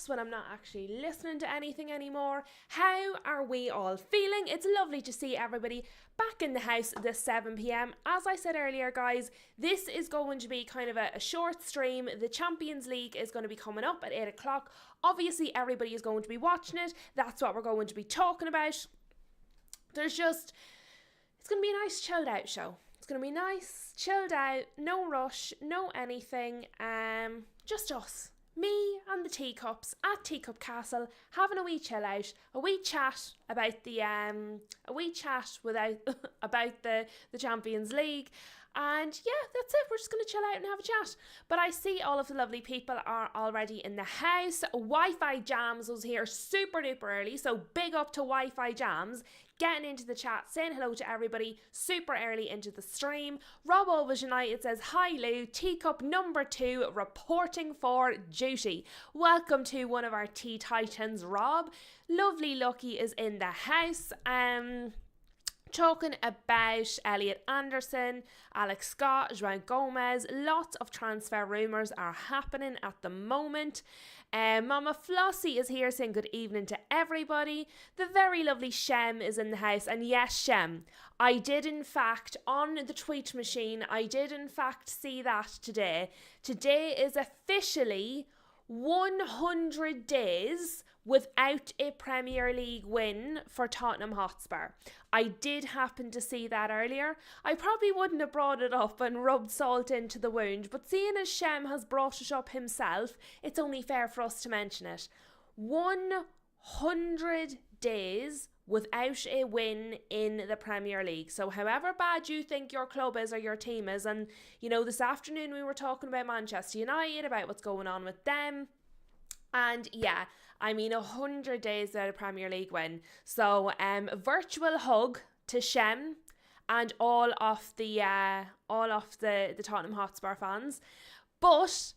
off when I'm not actually listening to anything anymore. How are we all feeling? It's lovely to see everybody back in the house this 7 p.m. As I said earlier, guys, this is going to be kind of a short stream. The Champions League is going to be coming up at 8 o'clock. Obviously, everybody is going to be watching it. That's what we're going to be talking about. It's going to be a nice chilled out show. It's going to be nice, chilled out, no rush, no anything, just us. Me and the teacups at Teacup Castle having a wee chill out, a wee chat about about the Champions League. And yeah, that's it. We're just going to chill out and have a chat. But I see all of the lovely people are already in the house. Wi-Fi Jams was here super duper early. So big up to Wi-Fi Jams. Getting into the chat, saying hello to everybody super early into the stream. Rob Always United says, hi Lou, Teacup number 2 reporting for duty. Welcome to one of our Tea Titans, Rob. Lovely Lucky is in the house. Talking about Elliot Anderson, Alex Scott, João Gomez. Lots of transfer rumours are happening at the moment. Mama Flossie is here saying good evening to everybody. The very lovely Shem is in the house. And yes, Shem, I did in fact, on the tweet machine, I did in fact see that today. Today is officially 100 days without a Premier League win for Tottenham Hotspur. I did happen to see that earlier. I probably wouldn't have brought it up and rubbed salt into the wound, but seeing as Shem has brought it up himself, it's only fair for us to mention it. 100 days without a win in the Premier League. So however bad you think your club is or your team is, and you know, this afternoon we were talking about Manchester United, about what's going on with them. And yeah, I mean 100 days without a Premier League win. So virtual hug to Shem and all of the Tottenham Hotspur fans. But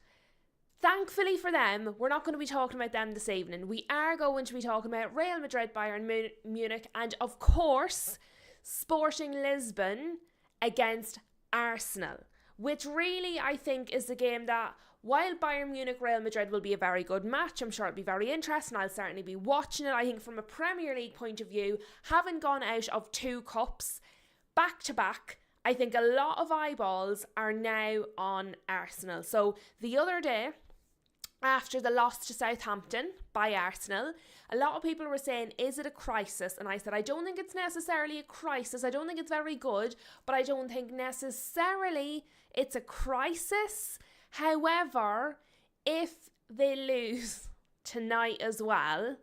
thankfully for them, we're not going to be talking about them this evening. We are going to be talking about Real Madrid, Bayern Munich, and of course Sporting Lisbon against Arsenal, which really I think is the game that, while Bayern Munich Real Madrid will be a very good match, I'm sure it'll be very interesting. I'll certainly be watching it. I think from a Premier League point of view, having gone out of 2 cups back to back, I think a lot of eyeballs are now on Arsenal. So the other day, after the loss to Southampton by Arsenal, a lot of people were saying, is it a crisis? And I said, I don't think it's necessarily a crisis. I don't think it's very good, but I don't think necessarily it's a crisis. However, if they lose tonight as well,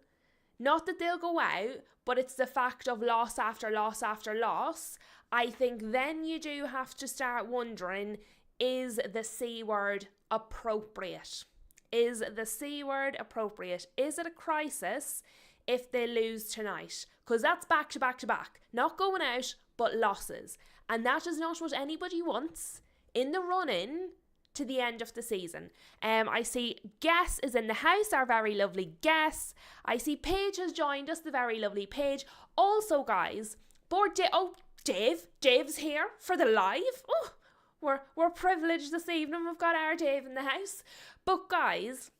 not that they'll go out, but it's the fact of loss after loss after loss, I think then you do have to start wondering, is the C word appropriate? Is the C word appropriate? Is it a crisis if they lose tonight? Because that's back to back to back. Not going out, but losses. And that is not what anybody wants in the run-in to the end of the season. I see Guess is in the house, our very lovely Guess. I see Paige has joined us, the very lovely Paige. Also, guys, Dave's here for the live. Oh, we're privileged this evening. We've got our Dave in the house. But guys,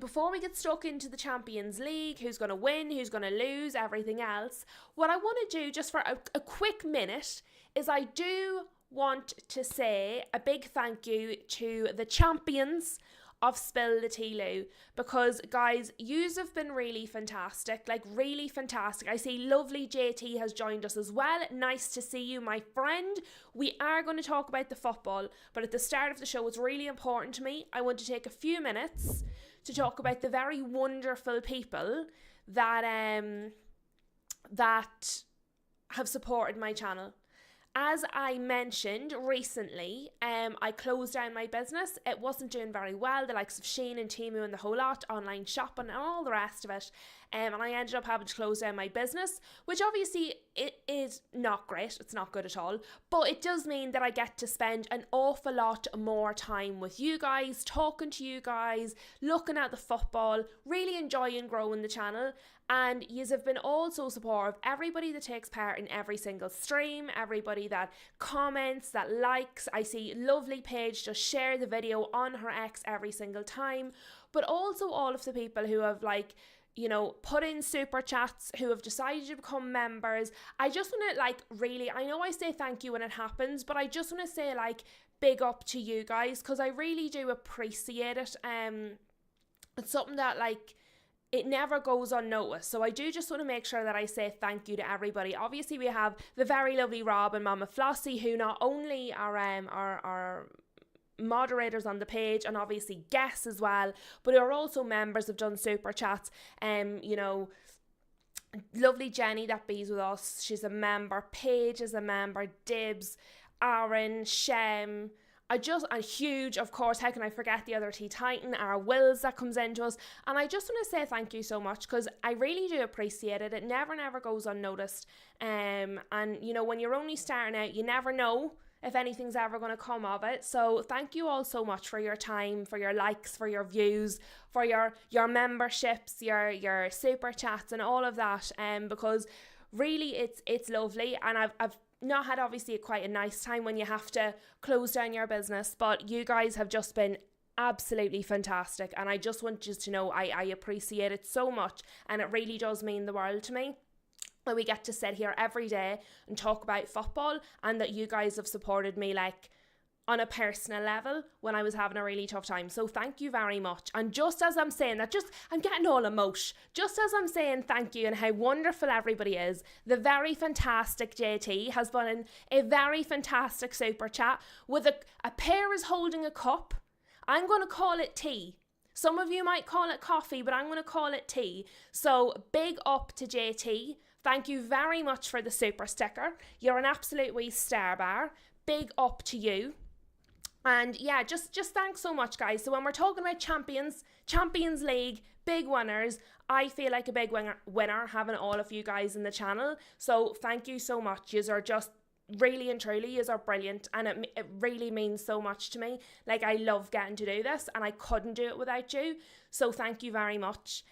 before we get stuck into the Champions League, who's going to win, who's going to lose, everything else, what I want to do just for a quick minute is I do want to say a big thank you to the champions of Spill the Tea Lou, because guys, yous have been really fantastic, like really fantastic. I see lovely JT has joined us as well. Nice to see you, my friend. We are going to talk about the football, but at the start of the show, it's really important to me. I want to take a few minutes to talk about the very wonderful people that have supported my channel. As I mentioned recently, I closed down my business. It wasn't doing very well. The likes of Shein and Temu and the whole lot, online shopping and all the rest of it. And I ended up having to close down my business, which obviously it is not great. It's not good at all. But it does mean that I get to spend an awful lot more time with you guys, talking to you guys, looking at the football, really enjoying growing the channel. And you have been all so supportive. Everybody that takes part in every single stream, everybody that comments, that likes. I see lovely Paige just share the video on her ex every single time. but also all of the people who have like, you know, put in super chats, who have decided to become members. I just want to like really, I know I say thank you when it happens, but I just want to say like big up to you guys, because I really do appreciate it. It's something that like, it never goes unnoticed. So I do just want to make sure that I say thank you to everybody. Obviously we have the very lovely Rob and Mama Flossie, who not only are moderators on the page and obviously guests as well, but are also members, have done super chats. You know, lovely Jenny that bees with us, she's a member. Paige is a member. Dibs, Aaron, Shem, and huge, of course, how can I forget the other Tea Titan, our Wills that comes into us. And I just want to say thank you so much, because I really do appreciate it. It never goes unnoticed. And you know, when you're only starting out, you never know if anything's ever going to come of it. So thank you all so much for your time, for your likes, for your views, for your memberships, your super chats and all of that. Because really it's lovely, and I've not had obviously quite a nice time when you have to close down your business, but you guys have just been absolutely fantastic, and I just want you to know I appreciate it so much, and it really does mean the world to me that we get to sit here every day and talk about football, and that you guys have supported me like on a personal level when I was having a really tough time. So thank you very much. And just as I'm saying that, I'm getting all emotion. Just as I'm saying thank you and how wonderful everybody is, the very fantastic JT has put in a very fantastic super chat with a pair is holding a cup. I'm going to call it tea. Some of you might call it coffee, but I'm going to call it tea. So big up to JT. Thank you very much for the super sticker. You're an absolute wee star bar. Big up to you. And yeah, just thanks so much, guys. So when we're talking about Champions League, big winners, I feel like a big winner having all of you guys in the channel. So thank you so much. Yous are just really and truly, yous are brilliant, and it really means so much to me. Like, I love getting to do this, and I couldn't do it without you. So thank you very much.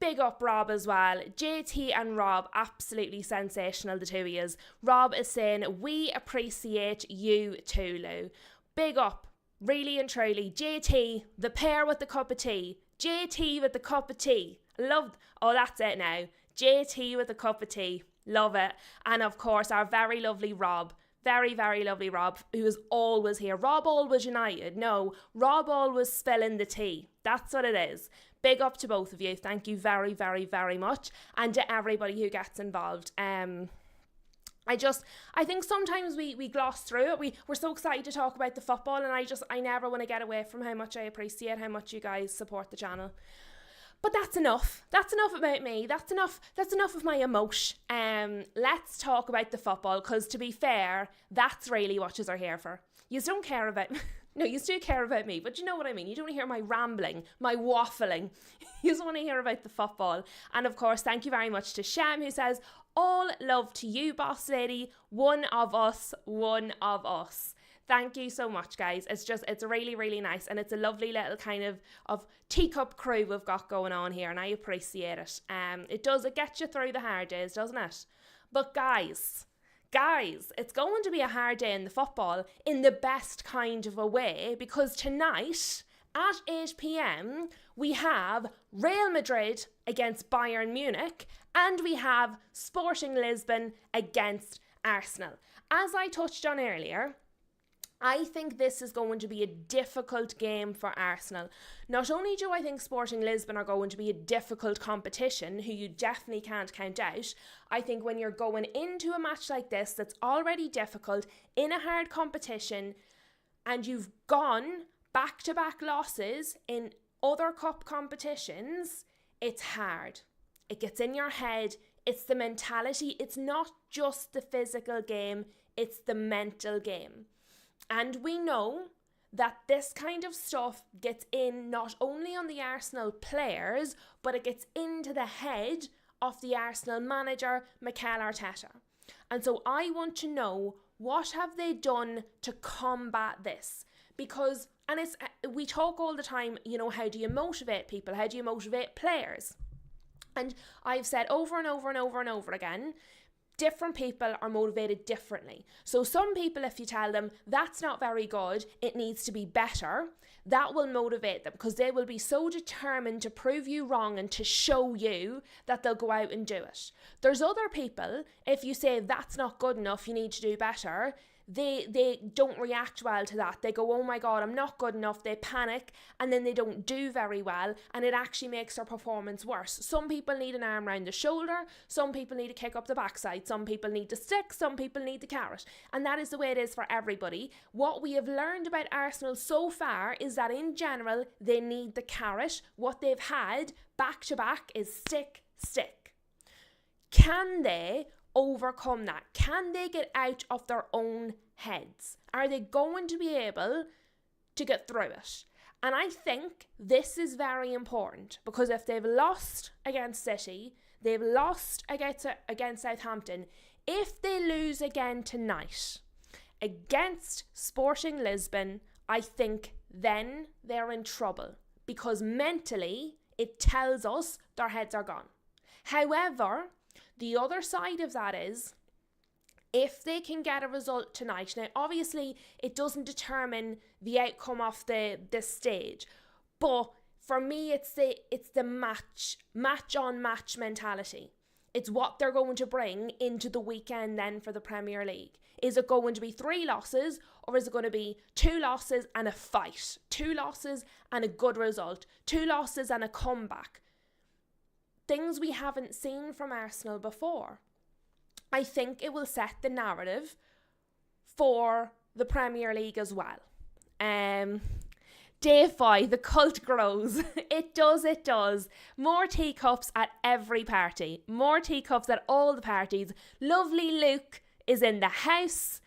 Big up Rob as well. JT and Rob, absolutely sensational, the two of yous. Rob is saying, we appreciate you too, Lou. Big up, really and truly. JT, the pair with the cup of tea. JT with the cup of tea. Oh, that's it now. JT with the cup of tea. Love it. And of course, our very lovely Rob. Very, very lovely Rob, who is always here. Rob always united. No, Rob always spilling the tea. That's what it is. Big up to both of you. Thank you very, very, very much. And to everybody who gets involved. I think sometimes we gloss through it. We're so excited to talk about the football, and I never want to get away from how much I appreciate how much you guys support the channel. But that's enough. That's enough about me. That's enough of my emotion. Let's talk about the football, because to be fair, that's really what yous are here for. Yous don't care about no, you do care about me, but you know what I mean. You don't want to hear my rambling, my waffling. You just want to hear about the football. And of course, thank you very much to Shem, who says, all love to you, boss lady. One of us, one of us. Thank you so much, guys. It's really, really nice. And it's a lovely little kind of teacup crew we've got going on here. And I appreciate it. It gets you through the hard days, doesn't it? But guys, it's going to be a hard day in the football in the best kind of a way, because tonight at 8 p.m. we have Real Madrid against Bayern Munich, and we have Sporting Lisbon against Arsenal. As I touched on earlier, I think this is going to be a difficult game for Arsenal. Not only do I think Sporting Lisbon are going to be a difficult competition, who you definitely can't count out, I think when you're going into a match like this that's already difficult, in a hard competition, and you've gone back-to-back losses in other cup competitions, it's hard. It gets in your head. It's the mentality. It's not just the physical game, it's the mental game. And we know that this kind of stuff gets in not only on the Arsenal players, but it gets into the head of the Arsenal manager, Mikel Arteta. And so I want to know, what have they done to combat this? Because, and we talk all the time, you know, how do you motivate people? How do you motivate players? And I've said over and over and over and over again, different people are motivated differently. So some people, if you tell them that's not very good, it needs to be better, that will motivate them because they will be so determined to prove you wrong and to show you that they'll go out and do it. There's other people, if you say that's not good enough, you need to do better, they don't react well to that. They go, oh my God, I'm not good enough. They panic and then they don't do very well, and it actually makes their performance worse. Some people need an arm around the shoulder. Some people need a kick up the backside. Some people need the stick. Some people need the carrot. And that is the way it is for everybody. What we have learned about Arsenal so far is that in general, they need the carrot. What they've had back to back is stick, stick. Can they overcome that? Can they get out of their own heads? Are they going to be able to get through it? And I think this is very important, because if they've lost against City, they've lost against Southampton, if they lose again tonight against Sporting Lisbon, I think then they're in trouble, because mentally it tells us their heads are gone. However, the other side of that is, if they can get a result tonight, now obviously it doesn't determine the outcome of this stage, but for me it's the match on match mentality. It's what they're going to bring into the weekend then for the Premier League. Is it going to be 3 losses, or is it going to be 2 losses and a fight? 2 losses and a good result. 2 losses and a comeback. Things we haven't seen from Arsenal before. I think it will set the narrative for the Premier League as well. Day 5, the cult grows. It does. More teacups at every party. More teacups at all the parties. Lovely Luke is in the house.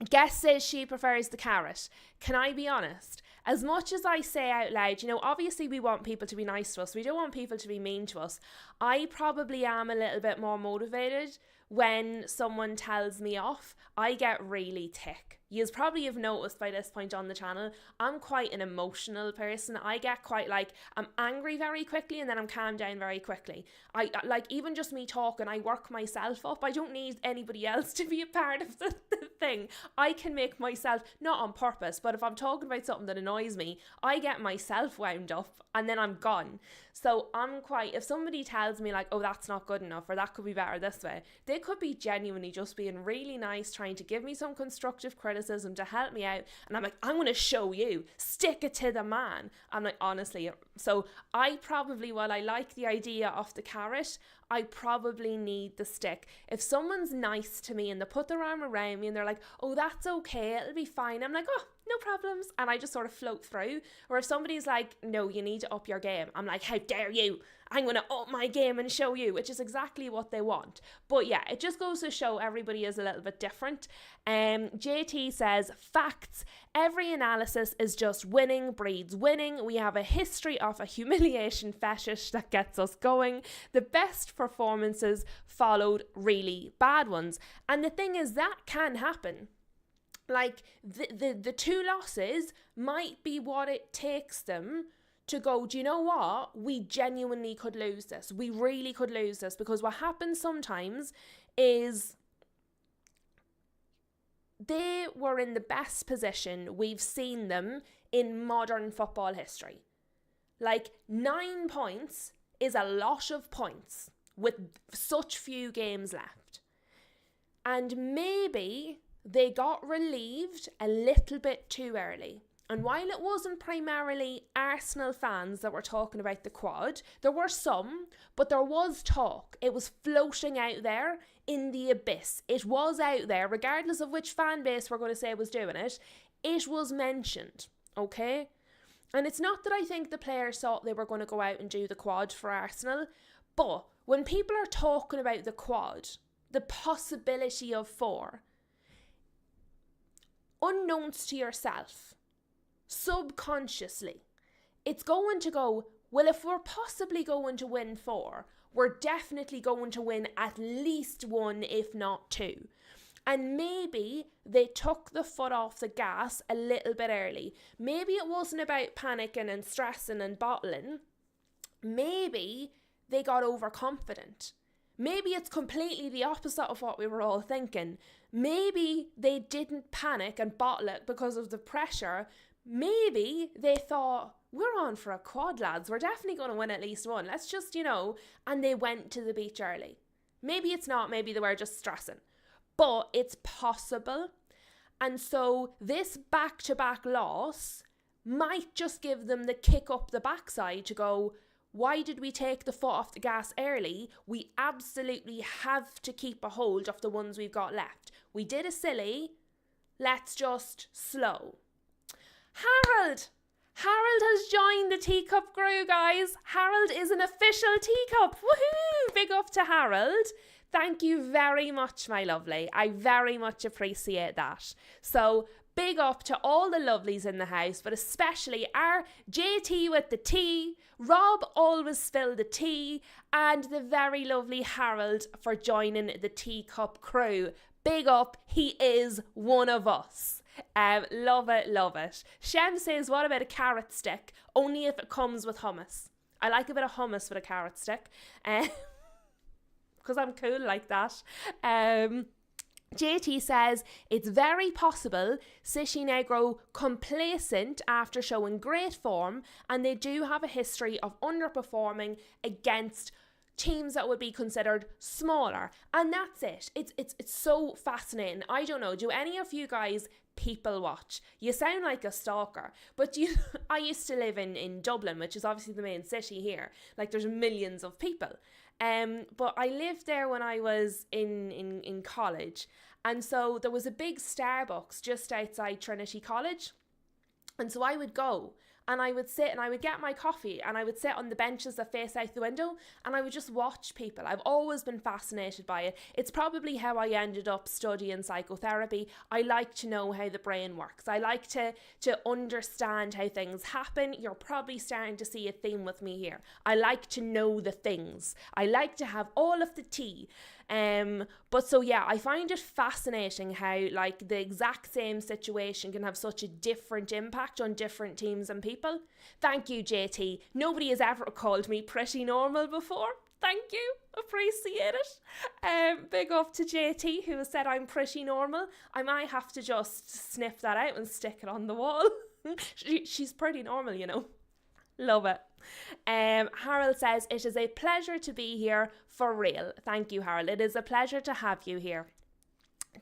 Guest says she prefers the carrot. Can I be honest? As much as I say out loud, obviously we want people to be nice to us. We don't want people to be mean to us. I probably am a little bit more motivated when someone tells me off. I get really tick. You probably have noticed by this point on the channel, I'm quite an emotional person. I get quite I'm angry very quickly and then I'm calmed down very quickly. I even just me talking, I work myself up. I don't need anybody else to be a part of the thing. I can make myself, not on purpose, but if I'm talking about something that annoys me, I get myself wound up and then I'm gone. So if somebody tells me oh, that's not good enough, or that could be better this way, they could be genuinely just being really nice, trying to give me some constructive criticism to help me out. And I'm I'm going to show you, stick it to the man. I'm honestly, so I probably, while I like the idea of the carrot, I probably need the stick. If someone's nice to me and they put their arm around me and they're like, oh, that's okay, it'll be fine, I'm oh, no problems. And I just sort of float through. Or if somebody's like, no, you need to up your game, I'm how dare you? I'm going to up my game and show you, which is exactly what they want. But yeah, it just goes to show everybody is a little bit different. JT says, facts. Every analysis is just winning breeds winning. We have a history of a humiliation fetish that gets us going. The best performances followed really bad ones. And the thing is, that can happen. The 2 losses might be what it takes them to go, do you know what? We genuinely could lose this. We really could lose this, because what happens sometimes is they were in the best position we've seen them in modern football history. 9 points is a lot of points with such few games left. And maybe they got relieved a little bit too early. And while it wasn't primarily Arsenal fans that were talking about the quad, there were some, but there was talk. It was floating out there in the abyss. It was out there, regardless of which fan base we're going to say was doing it. It was mentioned, okay? And it's not that I think the players thought they were going to go out and do the quad for Arsenal, but when people are talking about the quad, the possibility of 4, unknowns to yourself, subconsciously, it's going to go, well, if we're possibly going to win 4, we're definitely going to win at least 1, if not 2. And maybe they took the foot off the gas a little bit early. Maybe it wasn't about panicking and stressing and bottling. Maybe they got overconfident. Maybe it's completely the opposite of what we were all thinking. Maybe they didn't panic and bottle it because of the pressure. Maybe they thought, we're on for a quad, lads. We're definitely going to win at least one. Let's just, and they went to the beach early. Maybe it's not. Maybe they were just stressing. But it's possible. And so this back-to-back loss might just give them the kick up the backside to go, why did we take the foot off the gas early? We absolutely have to keep a hold of the ones we've got left. We did a silly. Let's just slow. Harold has joined the teacup crew, guys. Harold is an official teacup. Woohoo! Big up to Harold. Thank you very much, my lovely. I very much appreciate that. So big up to all the lovelies in the house, but especially our JT with the tea, Rob always spill the tea, and the very lovely Harold for joining the teacup crew. Big up, he is one of us. Love it, love it. Shem says, what about a carrot stick? Only if it comes with hummus. I like a bit of hummus with a carrot stick. Because I'm cool like that. JT says, it's very possible City now grow complacent after showing great form, and they do have a history of underperforming against teams that would be considered smaller. And that's it. It's so fascinating. I don't know, do any of you guys people watch? You sound like a stalker, but I used to live in Dublin, which is obviously the main city here. Like, there's millions of people. But I lived there when I was in college, and so there was a big Starbucks just outside Trinity College, and so I would go and I would sit and I would get my coffee and I would sit on the benches that face out the window and I would just watch people. I've always been fascinated by it. It's probably how I ended up studying psychotherapy. I like to know how the brain works. I like to understand how things happen. You're probably starting to see a theme with me here. I like to know the things. I like to have all of the tea. But so yeah, I find it fascinating how like the exact same situation can have such a different impact on different teams and people. Thank you, JT. Nobody has ever called me pretty normal before. Thank you. Appreciate it. Big up to JT, who has said I'm pretty normal. I might have to just snip that out and stick it on the wall. She's pretty normal, Love it. Harold says, it is a pleasure to be here for real. Thank you, Harold. It is a pleasure to have you here.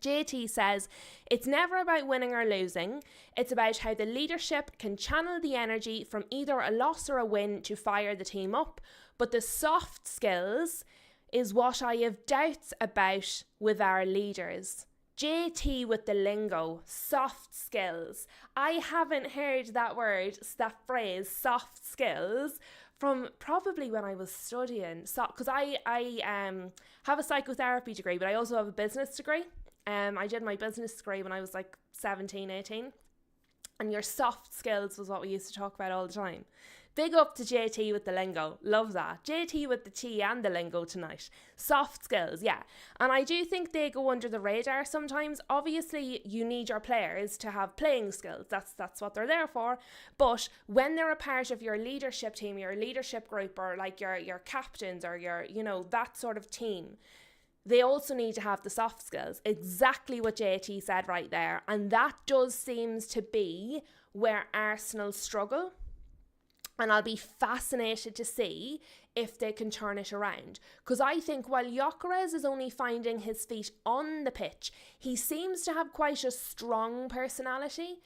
JT says, it's never about winning or losing. It's about how the leadership can channel the energy from either a loss or a win to fire the team up. But the soft skills is what I have doubts about with our leaders. JT with the lingo, soft skills. I haven't heard that word, that phrase, soft skills, from probably when I was studying. Because I have a psychotherapy degree, but I also have a business degree. I did my business degree when I was like 17, 18. And your soft skills was what we used to talk about all the time. Big up to JT with the lingo. Love that. JT with the tea and the lingo tonight. Soft skills, yeah. And I do think they go under the radar sometimes. Obviously, you need your players to have playing skills. That's what they're there for. But when they're a part of your leadership team, your leadership group, or like your captains or your, that sort of team, they also need to have the soft skills. Exactly what JT said right there. And that does seems to be where Arsenal struggle. And I'll be fascinated to see if they can turn it around. Because I think while Gyökeres is only finding his feet on the pitch, he seems to have quite a strong personality.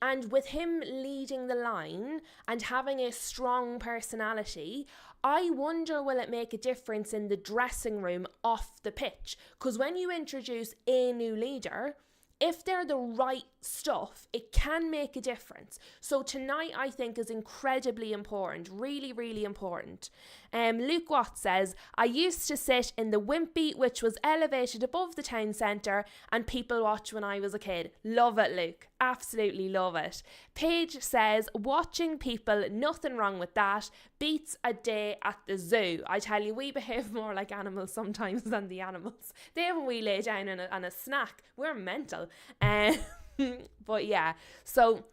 And with him leading the line and having a strong personality, I wonder will it make a difference in the dressing room off the pitch? Because when you introduce a new leader, if they're the right stuff, it can make a difference. So tonight, I think, is incredibly important. Really, really important. Luke Watts says, I used to sit in the Wimpy, which was elevated above the town centre, and people watch when I was a kid. Love it, Luke. Absolutely love it. Paige says, watching people, nothing wrong with that. Beats a day at the zoo. I tell you, we behave more like animals sometimes than the animals. They have a wee lay down and a snack. We're mental. But yeah, so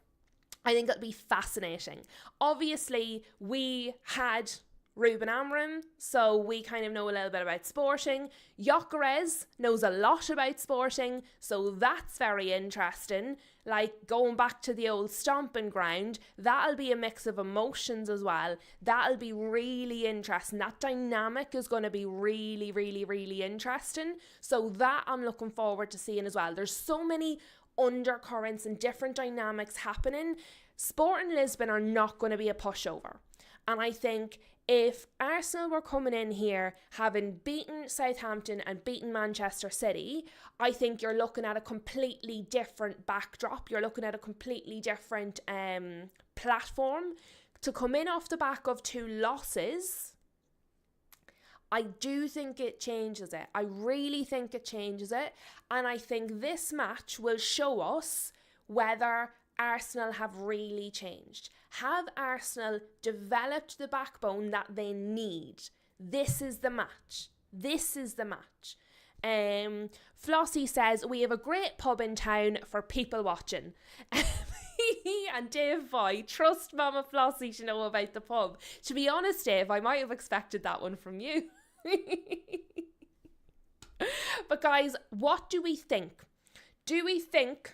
I think it'll be fascinating. Obviously, we had Ruben Amorim, so we kind of know a little bit about Sporting. Gyökeres knows a lot about Sporting, so that's very interesting. Like, going back to the old stomping ground, that'll be a mix of emotions as well. That'll be really interesting. That dynamic is going to be really, really, really interesting. So that I'm looking forward to seeing as well. There's so many undercurrents and different dynamics happening. Sporting Lisbon are not going to be a pushover. And I think if Arsenal were coming in here having beaten Southampton and beaten Manchester City, I think you're looking at a completely different backdrop. You're looking at a completely different platform. To come in off the back of 2 losses, I do think it changes it. I really think it changes it. And I think this match will show us whether Arsenal have really changed. Have Arsenal developed the backbone that they need? This is the match. This is the match. Flossie says, we have a great pub in town for people watching. And Dave Boy, trust Mama Flossie to know about the pub. To be honest, Dave, I might have expected that one from you. But guys, what do we think? Do we think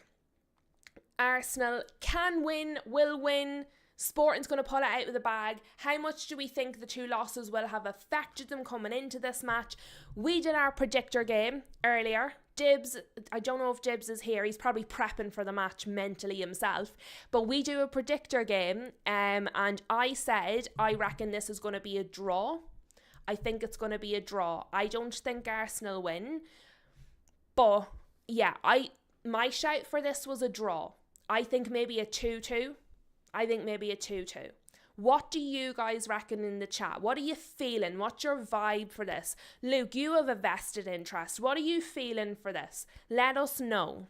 Arsenal can win, will win? Sporting's going to pull it out of the bag. How much do we think the 2 losses will have affected them coming into this match? We did our predictor game earlier. Dibs, I don't know if Dibs is here. He's probably prepping for the match mentally himself. But we do a predictor game, and I said I reckon this is going to be a draw. I think it's going to be a draw. I don't think Arsenal win. But yeah, my shout for this was a draw. I think maybe a 2-2. I think maybe a 2-2. What do you guys reckon in the chat? What are you feeling? What's your vibe for this? Luke, you have a vested interest. What are you feeling for this? Let us know.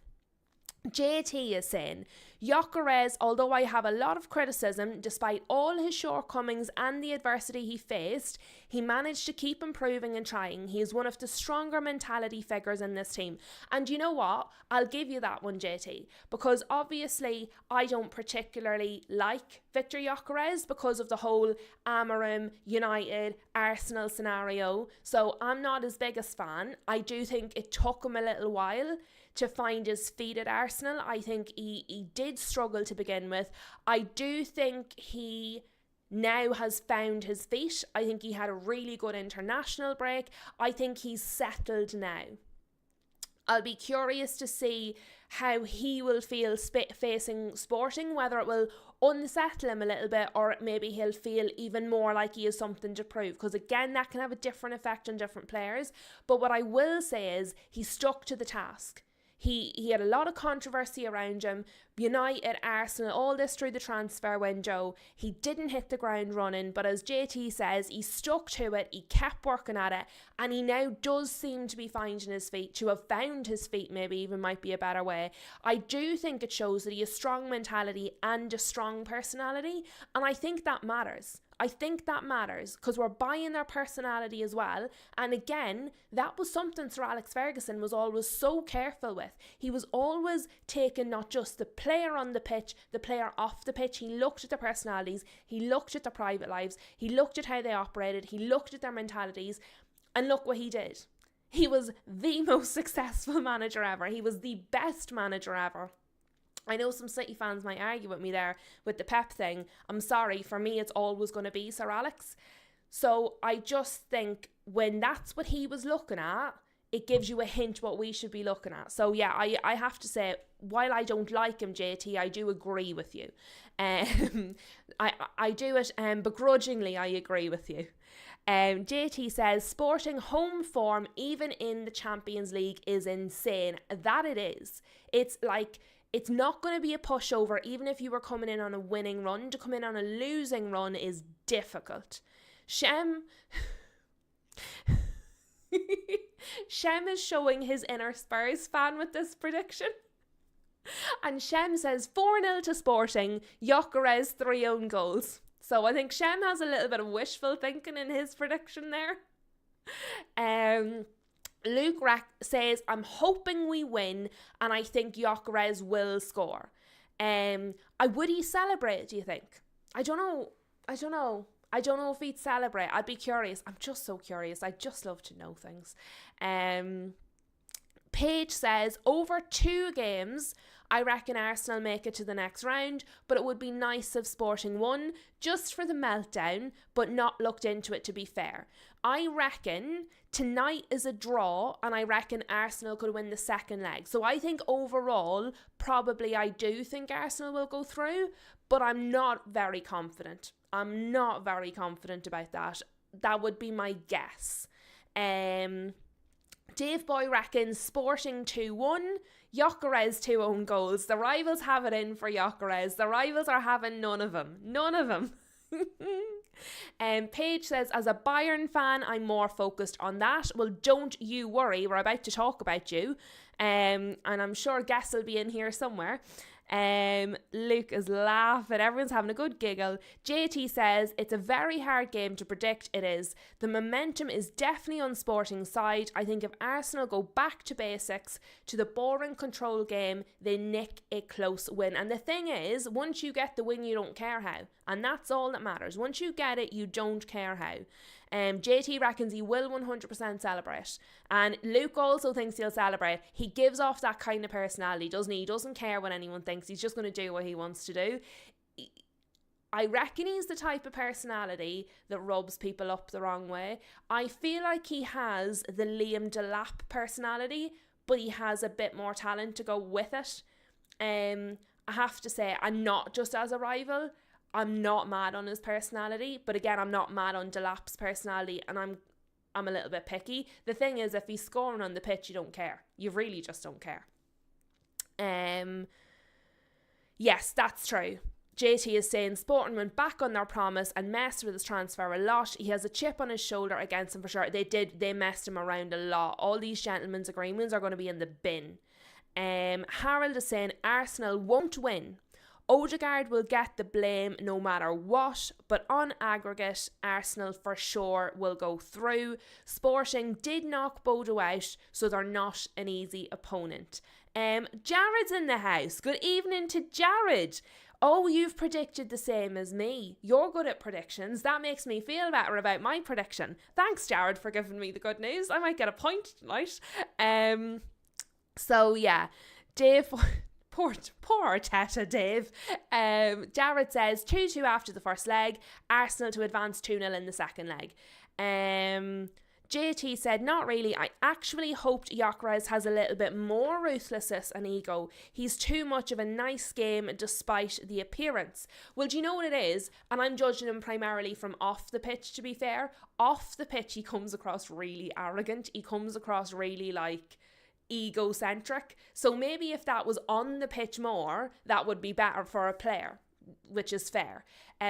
JT is saying, Gyökeres, although I have a lot of criticism, despite all his shortcomings and the adversity he faced, he managed to keep improving and trying. He is one of the stronger mentality figures in this team. And you know what? I'll give you that one, JT, because obviously I don't particularly like Victor Gyökeres because of the whole Amorim, United, Arsenal scenario. So I'm not his biggest fan. I do think it took him a little while to find his feet at Arsenal. I think he did struggle to begin with. I do think he now has found his feet. I think he had a really good international break. I think he's settled now. I'll be curious to see how he will feel facing Sporting, whether it will unsettle him a little bit or maybe he'll feel even more like he has something to prove, because again, that can have a different effect on different players. But what I will say is he stuck to the task. He had a lot of controversy around him. United, Arsenal, all this through the transfer window. He didn't hit the ground running, but as JT says, he stuck to it, he kept working at it, and he now does seem to be finding his feet, to have found his feet maybe even might be a better way. I do think it shows that he has strong mentality and a strong personality, and I think that matters. I think that matters because we're buying their personality as well. And again, that was something Sir Alex Ferguson was always so careful with. He was always taking not just the player on the pitch, the player off the pitch. He looked at their personalities, he looked at their private lives, he looked at how they operated, he looked at their mentalities, and look what he did. He was the most successful manager ever. He was the best manager ever. I know some City fans might argue with me there with the Pep thing. I'm sorry, for me it's always going to be Sir Alex. So I just think when that's what he was looking at, it gives you a hint what we should be looking at. So yeah, I have to say, while I don't like him, JT, I do agree with you. I do it begrudgingly, I agree with you. JT says, Sporting home form, even in the Champions League, is insane. That it is. It's like, it's not going to be a pushover, even if you were coming in on a winning run. To come in on a losing run is difficult. Shem is showing his inner Spurs fan with this prediction. And Shem says 4-0 to Sporting, Gyökeres 3 own goals. So I think Shem has a little bit of wishful thinking in his prediction there. Luke says, I'm hoping we win and I think Gyökeres will score. Would he celebrate, do you think? I don't know. I don't know if he'd celebrate. I'd be curious. I'm just so curious. I just love to know things. Paige says, over 2 games, I reckon Arsenal make it to the next round, but it would be nice if Sporting won, just for the meltdown, but not looked into it, to be fair. I reckon tonight is a draw, and I reckon Arsenal could win the second leg. So I think overall, probably I do think Arsenal will go through, but I'm not very confident. I'm not very confident about that. That would be my guess. Dave Boy reckons Sporting 2-1, Gyökeres 2 own goals. The rivals have it in for Gyökeres. The rivals are having none of them. None of them. Paige says, as a Bayern fan, I'm more focused on that. Well, don't you worry. We're about to talk about you. And I'm sure Guess will be in here somewhere. Luke is laughing. Everyone's having a good giggle. JT says, it's a very hard game to predict. It is. The momentum is definitely on Sporting's side. I think if Arsenal go back to basics, to the boring control game, they nick a close win. And the thing is, once you get the win, you don't care how. And that's all that matters. Once you get it, you don't care how. JT reckons he will 100% celebrate. And Luke also thinks he'll celebrate. He gives off that kind of personality, doesn't he? He doesn't care what anyone thinks. He's just going to do what he wants to do. I reckon he's the type of personality that rubs people up the wrong way. I feel like he has the Liam Delap personality, but he has a bit more talent to go with it. I have to say, I'm not just as a rival. I'm not mad on his personality, but again, I'm not mad on Delap's personality, and I'm a little bit picky. The thing is, if he's scoring on the pitch, you don't care. You really just don't care. Yes, that's true. JT is saying Sporting went back on their promise and messed with his transfer a lot. He has a chip on his shoulder against him for sure. They messed him around a lot. All these gentlemen's agreements are going to be in the bin. Harold is saying Arsenal won't win. Odegaard will get the blame no matter what, but on aggregate, Arsenal for sure will go through. Sporting did knock Bodo out, so they're not an easy opponent. Jared's in the house. Good evening to Jared. Oh, you've predicted the same as me. You're good at predictions. That makes me feel better about my prediction. Thanks, Jared, for giving me the good news. I might get a point tonight. So yeah, Dave... Poor Arteta, Dave. Jared says 2-2 after the first leg. Arsenal to advance 2-0 in the second leg. JT said, not really. I actually hoped Gyökeres has a little bit more ruthlessness and ego. He's too much of a nice game despite the appearance. Well, do you know what it is? And I'm judging him primarily from off the pitch, to be fair. Off the pitch, he comes across really arrogant. He comes across really egocentric. So maybe if that was on the pitch more, that would be better for a player, which is fair.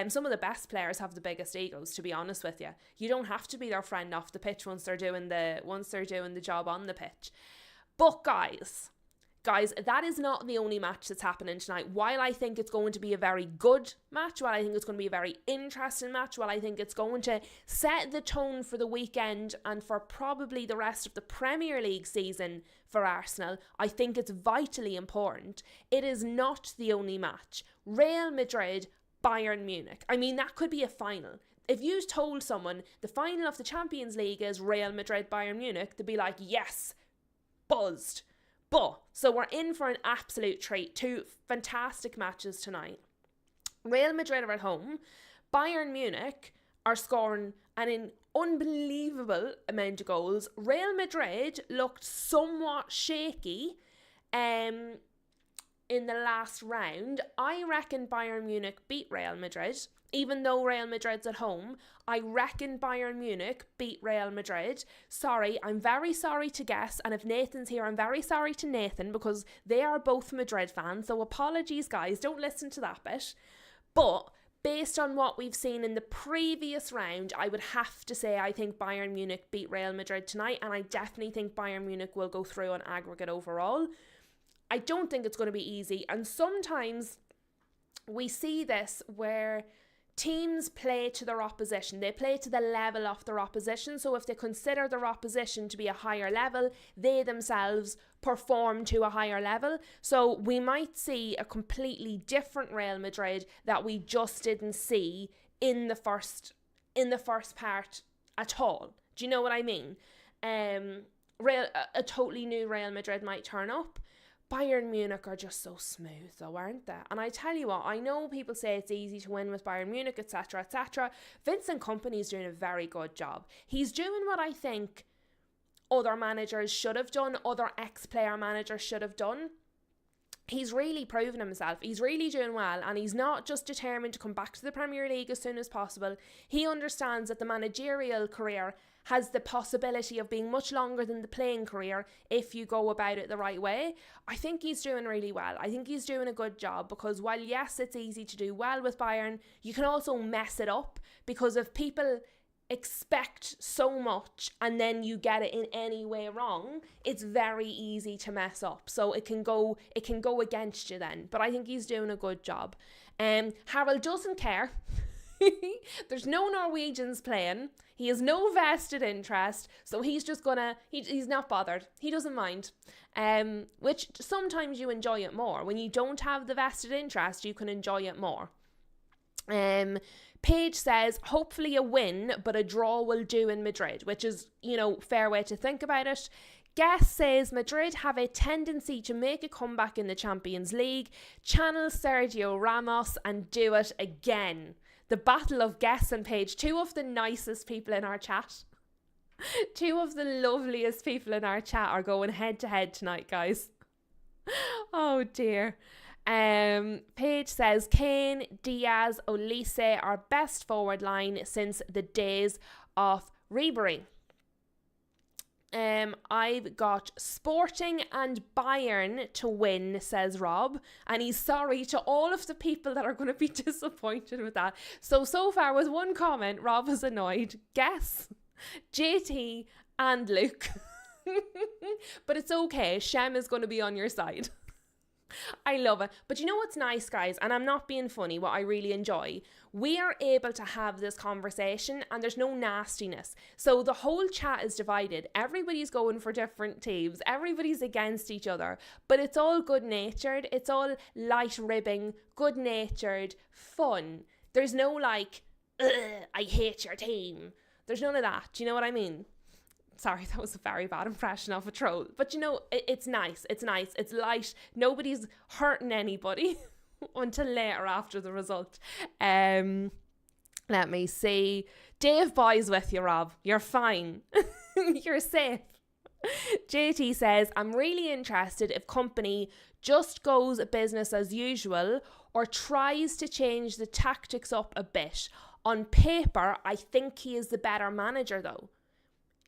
Some of the best players have the biggest egos, to be honest with you. You don't have to be their friend off the pitch once they're doing the job on the pitch. But guys, that is not the only match that's happening tonight. While I think it's going to be a very good match, while I think it's going to be a very interesting match, while I think it's going to set the tone for the weekend and for probably the rest of the Premier League season for Arsenal, I think it's vitally important. It is not the only match. Real Madrid, Bayern Munich. I mean, that could be a final. If you told someone the final of the Champions League is Real Madrid, Bayern Munich, they'd be like, yes, buzzed. So we're in for an absolute treat. 2 fantastic matches tonight. Real Madrid are at home. Bayern Munich are scoring an unbelievable amount of goals. Real Madrid looked somewhat shaky in the last round. I reckon Bayern Munich beat Real Madrid. Even though Real Madrid's at home, I reckon Bayern Munich beat Real Madrid. Sorry, I'm very sorry to Guess, and if Nathan's here, I'm very sorry to Nathan, because they are both Madrid fans, so apologies guys, don't listen to that bit. But based on what we've seen in the previous round, I would have to say I think Bayern Munich beat Real Madrid tonight, and I definitely think Bayern Munich will go through on aggregate overall. I don't think it's going to be easy, and sometimes we see this where teams play to their opposition. They play to the level of their opposition. So if they consider their opposition to be a higher level, they themselves perform to a higher level. So we might see a completely different Real Madrid that we just didn't see in the first in the first part at all. Do you know what I mean? A totally new Real Madrid might turn up. Bayern Munich are just so smooth though, aren't they? And I tell you what, I know people say it's easy to win with Bayern Munich, etc., etc. Vincent Kompany is doing a very good job. He's doing what I think other managers should have done, other ex-player managers should have done. He's really proven himself. He's really doing well, and he's not just determined to come back to the Premier League as soon as possible. He understands that the managerial career has the possibility of being much longer than the playing career if you go about it the right way. I think he's doing really well. I think he's doing a good job, because while yes, it's easy to do well with Bayern, you can also mess it up, because if people expect so much and then you get it in any way wrong, it's very easy to mess up. So it can go against you then. But I think he's doing a good job. Harold doesn't care. There's no Norwegians playing. He has no vested interest, so he's just gonna he's not bothered. He doesn't mind. Which sometimes you enjoy it more. When you don't have the vested interest, you can enjoy it more. Paige says, hopefully a win, but a draw will do in Madrid, which is, fair way to think about it. Guess says Madrid have a tendency to make a comeback in the Champions League, channel Sergio Ramos and do it again. The battle of Guess and Paige, two of the nicest people in our chat. Two of the loveliest people in our chat are going head to head tonight, guys. Oh dear. Paige says Kane, Diaz, Olise are best forward line since the days of Ribery. I've got Sporting and Bayern to win, says Rob, and he's sorry to all of the people that are going to be disappointed with that. So far with one comment, Rob is annoyed. Guess JT and Luke. But it's okay, Shem is going to be on your side. I love it. But you know what's nice, guys, and I'm not being funny, what I really enjoy, we are able to have this conversation and there's no nastiness. So the whole chat is divided. Everybody's going for different teams. Everybody's against each other. But it's all good-natured. It's all light ribbing, good-natured, fun. There's no I hate your team. There's none of that. Do you know what I mean? Sorry, that was a very bad impression of a troll. But it's nice. It's nice. It's light. Nobody's hurting anybody until later after the result. Let me see. Dave Boy's with you, Rob. You're fine. You're safe. JT says, I'm really interested if Kompany just goes business as usual or tries to change the tactics up a bit. On paper, I think he is the better manager though.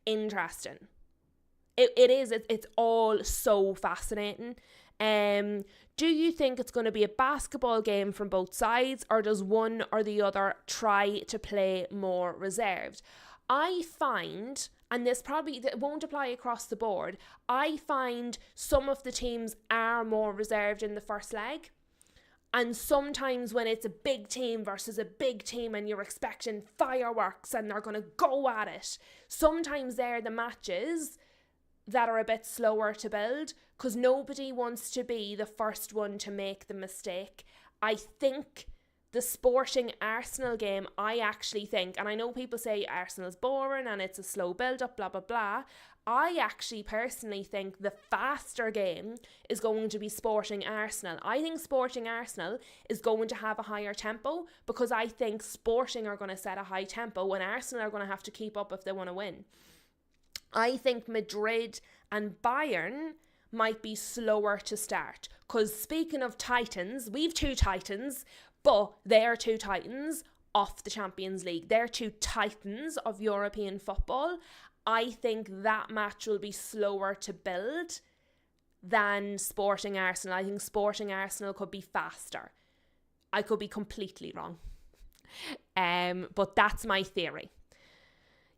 Interesting. It's all so fascinating. Do you think it's going to be a basketball game from both sides, or does one or the other try to play more reserved? I find, and this probably won't apply across the board, I find some of the teams are more reserved in the first leg. And sometimes when it's a big team versus a big team and you're expecting fireworks and they're going to go at it, sometimes they're the matches that are a bit slower to build because nobody wants to be the first one to make the mistake. I think the Sporting Arsenal game, I actually think, and I know people say Arsenal's boring and it's a slow build-up, blah, blah, blah. I actually personally think the faster game is going to be Sporting Arsenal. I think Sporting Arsenal is going to have a higher tempo because I think Sporting are going to set a high tempo when Arsenal are going to have to keep up if they want to win. I think Madrid and Bayern might be slower to start because speaking of Titans, we've two Titans, but they're two Titans off the Champions League. They're two Titans of European football. I think that match will be slower to build than Sporting Arsenal. I think Sporting Arsenal could be faster. I could be completely wrong. But that's my theory.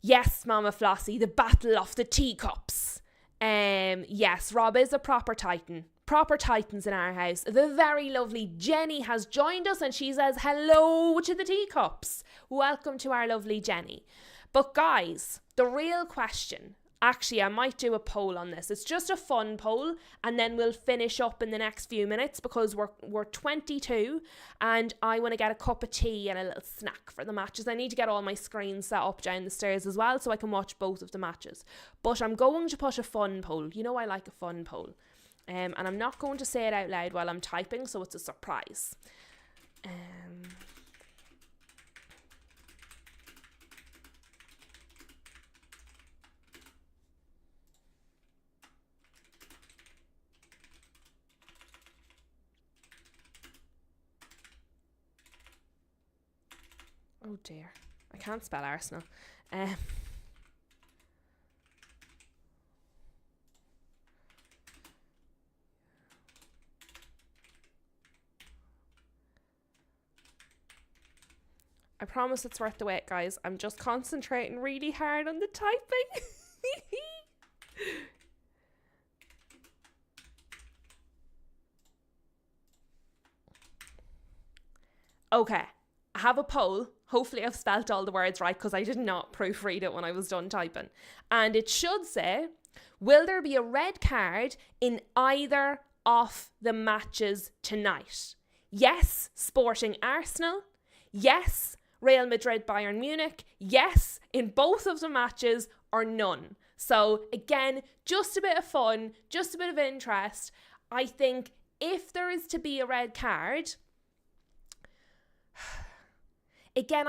Yes, Mama Flossie, the battle of the teacups. Yes, Rob is a proper Titan. Proper Titans in our house. The very lovely Jenny has joined us and she says hello to the teacups. Welcome to our lovely Jenny. But guys, the real question, Actually, I might do a poll on this. It's just a fun poll, and then we'll finish up in the next few minutes because we're 22 and I want to get a cup of tea and a little snack for the matches. I need to get all my screens set up down the stairs as well so I can watch both of the matches. But I'm going to put a fun poll. You know I like a fun poll. And I'm not going to say it out loud while I'm typing, so it's a surprise. Oh dear, I can't spell Arsenal. I promise it's worth the wait, guys. I'm just concentrating really hard on the typing. Okay, I have a poll. Hopefully I've spelt all the words right because I did not proofread it when I was done typing. And it should say, will there be a red card in either of the matches tonight? Yes, Sporting Arsenal. Yes, Real Madrid Bayern Munich. Yes, in both of the matches, or none. So again, just a bit of fun, just a bit of interest. I think if there is to be a red card, again,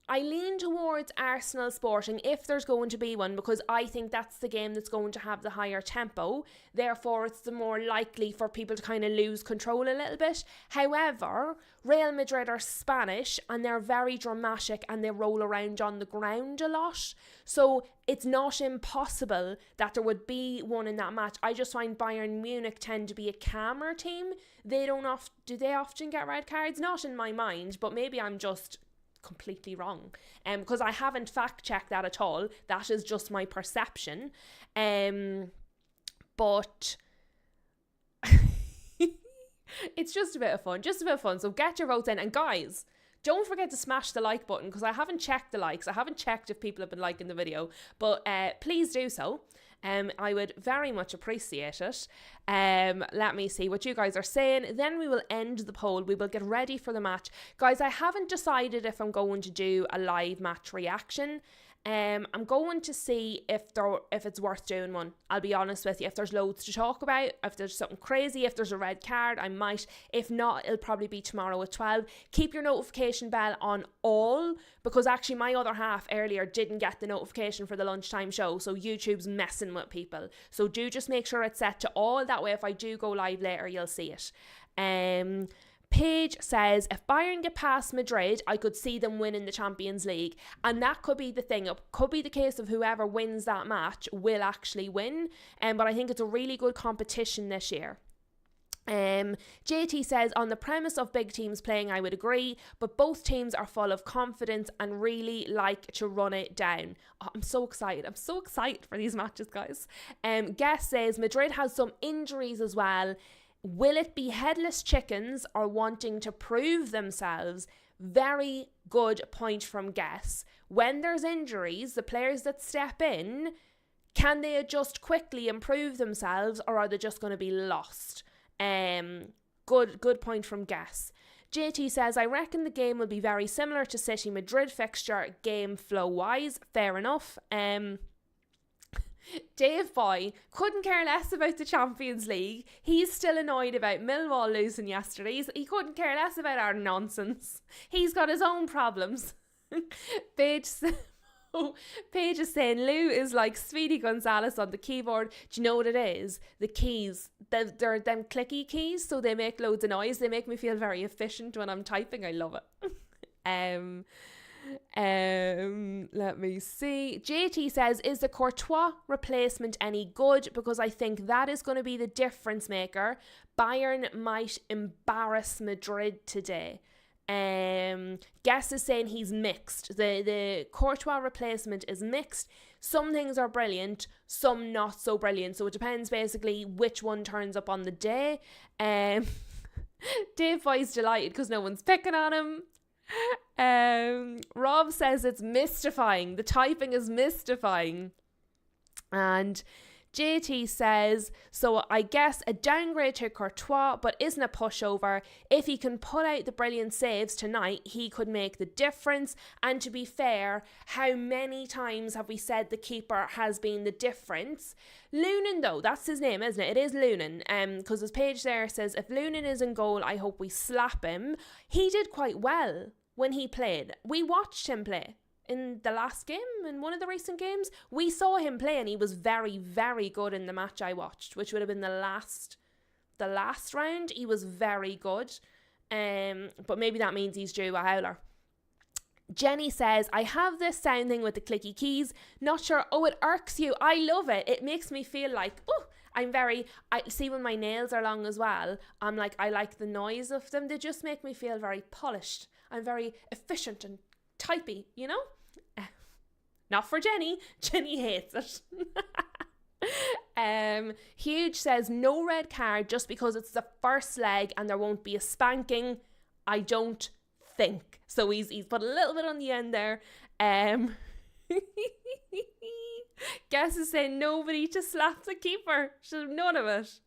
I lean towards Arsenal Sporting if there's going to be one, because I think that's the game that's going to have the higher tempo. Therefore, it's the more likely for people to kind of lose control a little bit. However, Real Madrid are Spanish and they're very dramatic and they roll around on the ground a lot. So it's not impossible that there would be one in that match. I just find Bayern Munich tend to be a calmer team. Do they often get red cards? Not in my mind, but maybe I'm just completely wrong, because I haven't fact checked that at all. That is just my perception, but it's just a bit of fun, so get your votes in. And guys, don't forget to smash the like button, because I haven't checked the likes. I haven't checked if people have been liking the video, but please do so. I would very much appreciate it. Let me see what you guys are saying. Then we will end the poll. We will get ready for the match. Guys, I haven't decided if I'm going to do a live match reaction. I'm going to see if it's worth doing one. I'll be honest with you. If there's loads to talk about, if there's something crazy, if there's a red card, I might. If not, it'll probably be tomorrow at 12. Keep your notification bell on all, because actually my other half earlier didn't get the notification for the lunchtime show, so YouTube's messing with people. So do just make sure it's set to all. That way if I do go live later, you'll see it. Paige says, if Bayern get past Madrid, I could see them winning the Champions League. And that could be the thing. It could be the case of whoever wins that match will actually win. But I think it's a really good competition this year. JT says, on the premise of big teams playing, I would agree, but both teams are full of confidence and really like to run it down. Oh, I'm so excited. I'm so excited for these matches, guys. Guest says, Madrid has some injuries as well. Will it be headless chickens or wanting to prove themselves? Very good point from Guess. When there's injuries, the players that step in, can they adjust quickly and prove themselves, or are they just going to be lost? Good point from Guess. JT says, I reckon the game will be very similar to City Madrid fixture game flow wise. Fair enough. Dave Boy couldn't care less about the Champions League. He's still annoyed about Millwall losing yesterday. He couldn't care less about our nonsense. He's got his own problems. Paige is saying Lou is like Speedy Gonzalez on the keyboard. Do you know what it is? The keys. They're them clicky keys, so they make loads of noise. They make me feel very efficient when I'm typing. I love it. Let me see. JT says, is the Courtois replacement any good? Because I think that is going to be the difference maker. Bayern might embarrass Madrid today. Guess is saying he's mixed. The Courtois replacement is mixed. Some things are brilliant, some not so brilliant. So it depends basically which one turns up on the day. Dave Boy's delighted because no one's picking on him. Rob says it's mystifying. The typing is mystifying. And JT says, so I guess a downgrade to Courtois, but isn't a pushover. If he can pull out the brilliant saves tonight, he could make the difference. And to be fair, how many times have we said the keeper has been the difference? Lunin, though, that's his name, isn't it? It is Lunin, because his page there says, if Lunin is in goal, I hope we slap him. He did quite well when he played. We watched him play. In the last game, in one of the recent games, we saw him play and he was very, very good in the match I watched, which would have been the last round. He was very good. But maybe that means he's due a howler. Jenny says, I have this sound thing with the clicky keys. Not sure. Oh, it irks you. I love it. It makes me feel like, I see when my nails are long as well, I'm like, I like the noise of them. They just make me feel very polished. I'm very efficient and typey, you know? Not for Jenny. Jenny hates it. Huge says, no red card just because it's the first leg and there won't be a spanking. I don't think. So he's put a little bit on the end there. Guess is saying nobody to slap the keeper. None of it.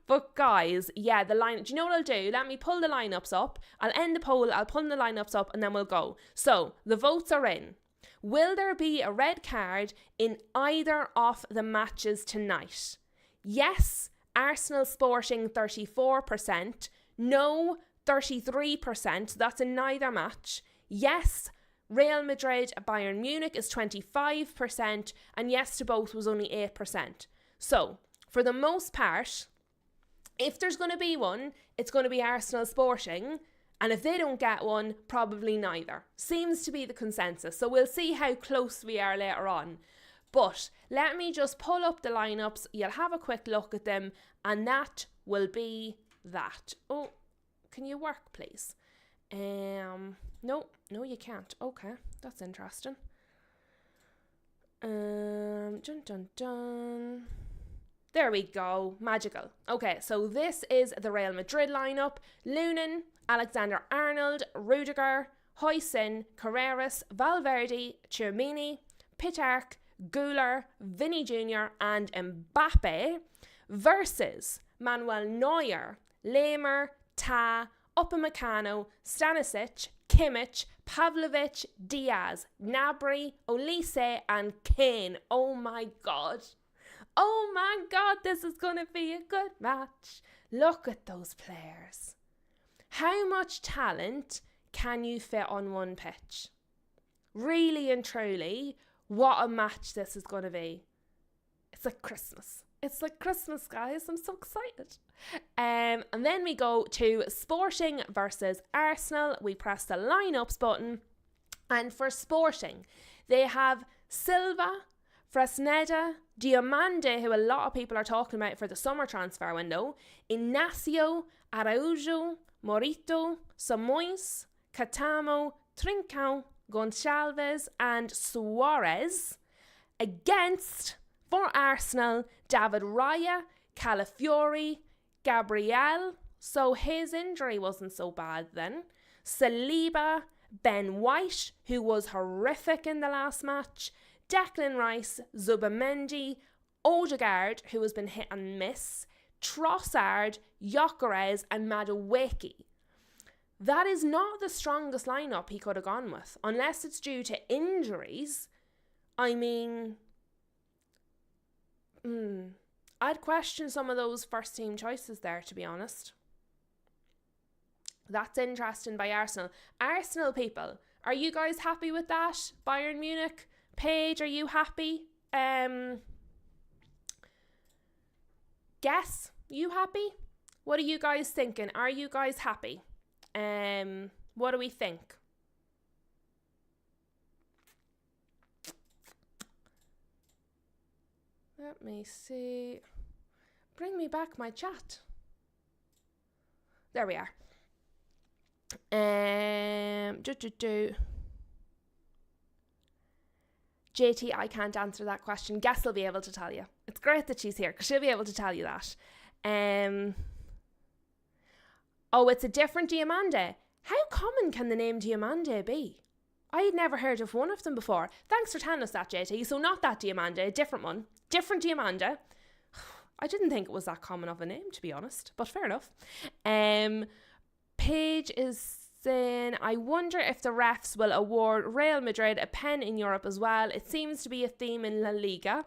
But guys, yeah, the line. Do you know what I'll do? Let me pull the lineups up. I'll end the poll. I'll pull the lineups up and then we'll go. So the votes are in. Will there be a red card in either of the matches tonight? Yes, Arsenal Sporting 34%. No, 33%. That's in neither match. Yes, Real Madrid Bayern Munich is 25%. And yes to both was only 8%. So, for the most part, if there's going to be one, it's going to be Arsenal Sporting. And if they don't get one, probably neither. Seems to be the consensus. So we'll see how close we are later on. But let me just pull up the lineups. You'll have a quick look at them. And that will be that. Oh, can you work, please? No, you can't. Okay, that's interesting. Dun, dun, dun. There we go. Magical. Okay, so this is the Real Madrid lineup. Lunin, Alexander-Arnold, Rudiger, Højsund, Carreras, Valverde, Tchouaméni, Pitarch, Güler, Vinny Jr. and Mbappe versus Manuel Neuer, Lemar, Ta, Upamecano, Stanisic, Kimmich, Pavlovic, Diaz, Gnabry, Olise and Kane. Oh my God. Oh my God, this is going to be a good match. Look at those players. How much talent can you fit on one pitch? Really and truly, what a match this is going to be. It's like Christmas. It's like Christmas, guys. I'm so excited. And then we go to Sporting versus Arsenal. We press the lineups button. And for Sporting, they have Silva, Fresneda, Diomande, who a lot of people are talking about for the summer transfer window, Inacio, Araujo, Morito, Samois, Catamo, Trincão, Gonçalves and Suarez. Against, for Arsenal, David Raya, Calafiori, Gabriel, so his injury wasn't so bad then, Saliba, Ben White, who was horrific in the last match, Declan Rice, Zubamendi, Odegaard, who has been hit and miss, Trossard, Gyökeres and Madueke. That is not the strongest lineup he could have gone with, unless it's due to injuries. I mean, I'd question some of those first team choices there, to be honest. That's interesting by Arsenal. Arsenal people, are you guys happy with that? Bayern Munich? Paige, are you happy? Guess, you happy? What are you guys thinking? Are you guys happy? What do we think? Let me see. Bring me back my chat. There we are. JT, I can't answer that question. Guess will be able to tell you. It's great that she's here because she'll be able to tell you that. Oh, it's a different Diomande. How common can the name Diomande be? I had never heard of one of them before. Thanks for telling us that, JT. So not that Diamanda, a different one. Different Diamanda. I didn't think it was that common of a name, to be honest, but fair enough. Paige is saying, I wonder if the refs will award Real Madrid a pen in Europe as well. It seems to be a theme in La Liga.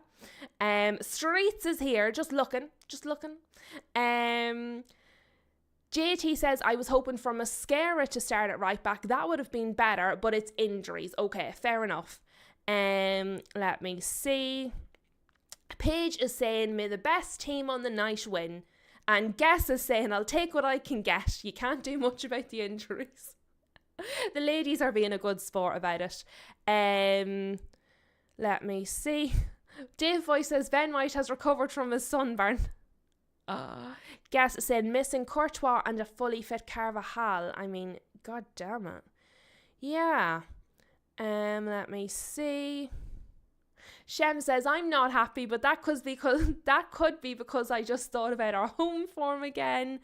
Streets is here, just looking. JT says, I was hoping for Mascara to start at right back. That would have been better, but it's injuries. Okay, fair enough. Let me see. Paige is saying, may the best team on the night win. And Guess is saying, I'll take what I can get. You can't do much about the injuries. The ladies are being a good sport about it. Let me see. Dave Voice says, Ben White has recovered from his sunburn. Guess is saying, missing Courtois and a fully fit Carvajal. I mean, god damn it. Yeah. Let me see. Shem says, I'm not happy, but that could be because I just thought about our home form again.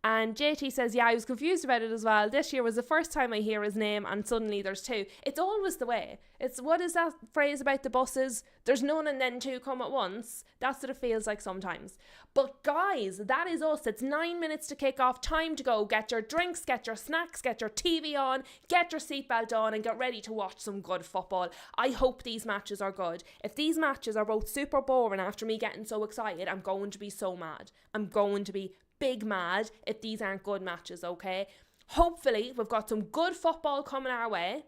And JT says, yeah, I was confused about it as well. This year was the first time I hear his name and suddenly there's two. It's always the way. It's, what is that phrase about the buses? There's none and then two come at once. That's what it feels like sometimes. But guys, that is us. It's 9 minutes to kick off. Time to go. Get your drinks, get your snacks, get your TV on, get your seatbelt on and get ready to watch some good football. I hope these matches are good. If these matches are both super boring after me getting so excited, I'm going to be so mad. I'm going to be big mad if these aren't good matches, okay? Hopefully, we've got some good football coming our way.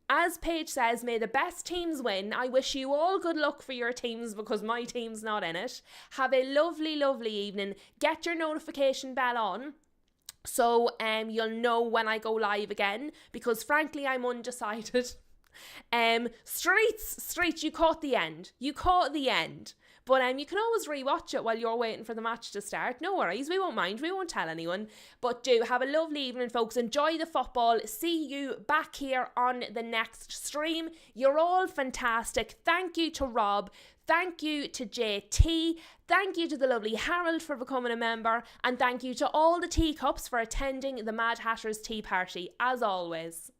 As Paige says, may the best teams win. I wish you all good luck for your teams because my team's not in it. Have a lovely, lovely evening. Get your notification bell on so you'll know when I go live again because frankly, I'm undecided. Streets, you caught the end. But you can always rewatch it while you're waiting for the match to start. No worries, we won't mind. We won't tell anyone. But do have a lovely evening, folks. Enjoy the football. See you back here on the next stream. You're all fantastic. Thank you to Rob. Thank you to JT. Thank you to the lovely Harold for becoming a member. And thank you to all the teacups for attending the Mad Hatters Tea Party, as always.